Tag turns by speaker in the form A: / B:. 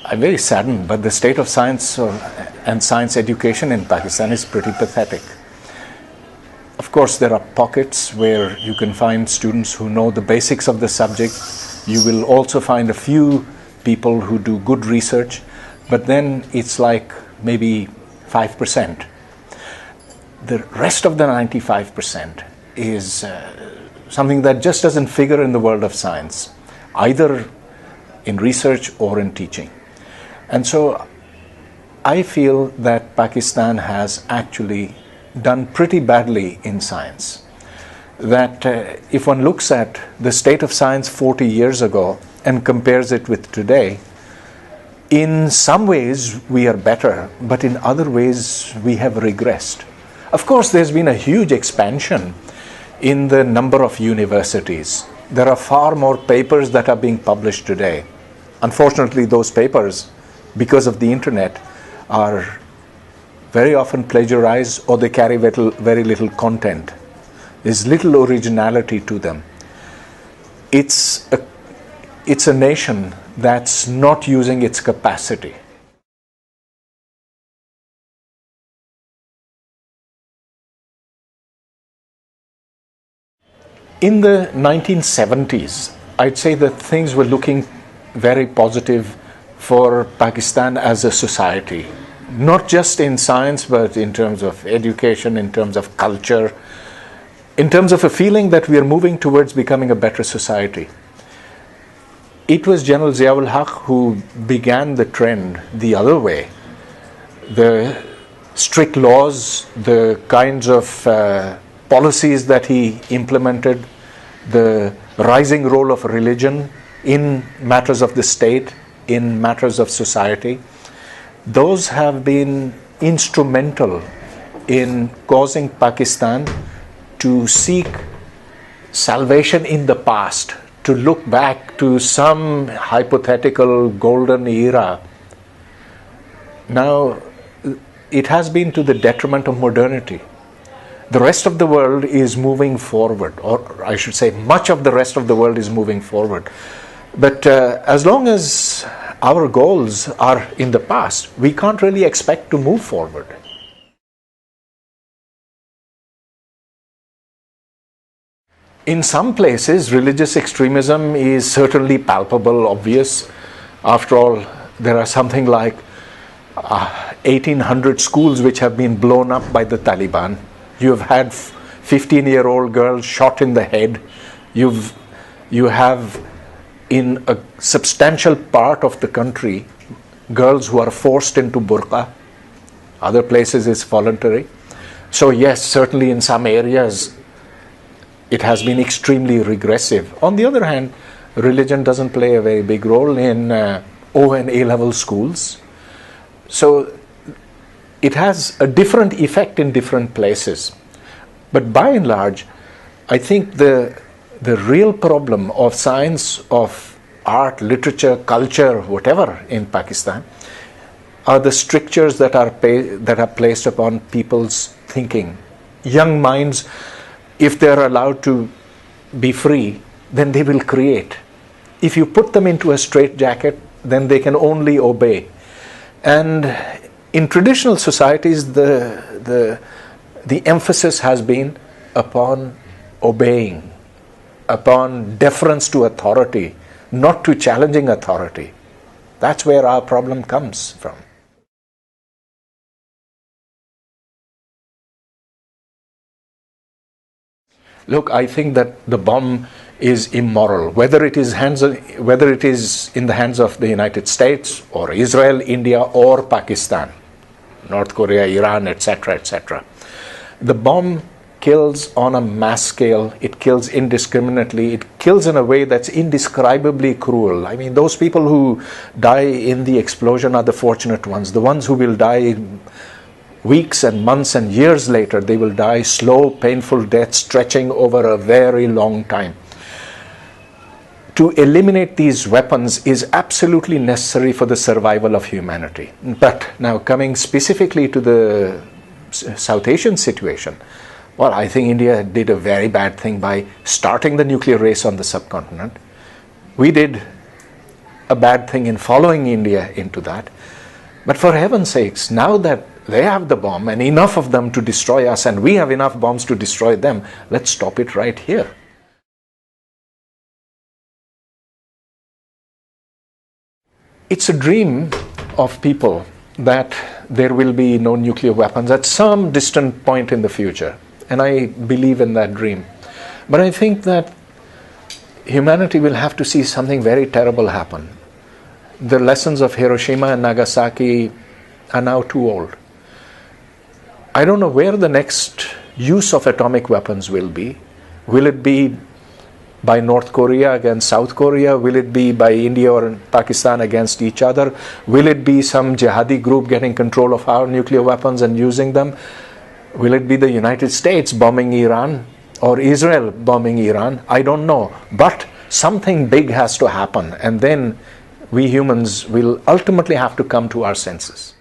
A: I'm very saddened, but the state of science and science education in Pakistan is pretty pathetic. Of course, there are pockets where you can find students who know the basics of the subject. You will also find a few people who do good research, but then it's like maybe 5%. The rest of the 95% is something that just doesn't figure in the world of science, either in research or in teaching. And so I feel that Pakistan has actually done pretty badly in science. That if one looks at the state of science 40 years ago and compares it with today, in some ways we are better, but in other ways we have regressed. Of course, there's been a huge expansion in the number of universities. There are far more papers that are being published today. Unfortunately, those papers, because of the internet, are very often plagiarized, or they carry very little content. There's little originality to them. It's a nation that's not using its capacity. In the 1970s, I'd say that things were looking very positive for Pakistan as a society. Not just in science, but in terms of education, in terms of culture, in terms of a feeling that we are moving towards becoming a better society. It was General Zia-ul Haq who began the trend the other way. The strict laws, the kinds of policies that he implemented, the rising role of religion in matters of the state, in matters of society, those have been instrumental in causing Pakistan to seek salvation in the past, to look back to some hypothetical golden era. Now, it has been to the detriment of modernity. The rest of the world is moving forward, or I should say much of the rest of the world is moving forward. But as long as our goals are in the past, we can't really expect to move forward. In some places, religious extremism is certainly palpable, obvious. After all, there are something like 1,800 schools which have been blown up by the Taliban. You have had 15-year-old girls shot in the head. You have in a substantial part of the country girls who are forced into burqa. Other places it's voluntary. So yes, certainly in some areas it has been extremely regressive. On the other hand, religion doesn't play a very big role in O and A-level schools. So it has a different effect in different places. But by and large, I think the real problem of science, of art, literature, culture, whatever in Pakistan, are the strictures that are placed upon people's thinking. Young minds, if they're allowed to be free, then they will create. If you put them into a straitjacket, then they can only obey. And in traditional societies, the emphasis has been upon obeying, upon deference to authority, not to challenging authority. That's where our problem comes from. Look, I think that the bomb is immoral, whether it is in the hands of the United States or Israel, India or Pakistan, North Korea, Iran, etc., etc. The bomb kills on a mass scale. It kills indiscriminately. It kills in a way that's indescribably cruel. I mean, those people who die in the explosion are the fortunate ones. The ones who will die weeks and months and years later, they will die slow, painful deaths stretching over a very long time. To eliminate these weapons is absolutely necessary for the survival of humanity. But now coming specifically to the South Asian situation, well, I think India did a very bad thing by starting the nuclear race on the subcontinent. We did a bad thing in following India into that. But for heaven's sakes, now that they have the bomb and enough of them to destroy us, and we have enough bombs to destroy them, let's stop it right here. It's a dream of people that there will be no nuclear weapons at some distant point in the future. And I believe in that dream. But I think that humanity will have to see something very terrible happen. The lessons of Hiroshima and Nagasaki are now too old. I don't know where the next use of atomic weapons will be. Will it be by North Korea against South Korea? Will it be by India or Pakistan against each other? Will it be some jihadi group getting control of our nuclear weapons and using them? Will it be the United States bombing Iran or Israel bombing Iran? I don't know. But something big has to happen, and then we humans will ultimately have to come to our senses.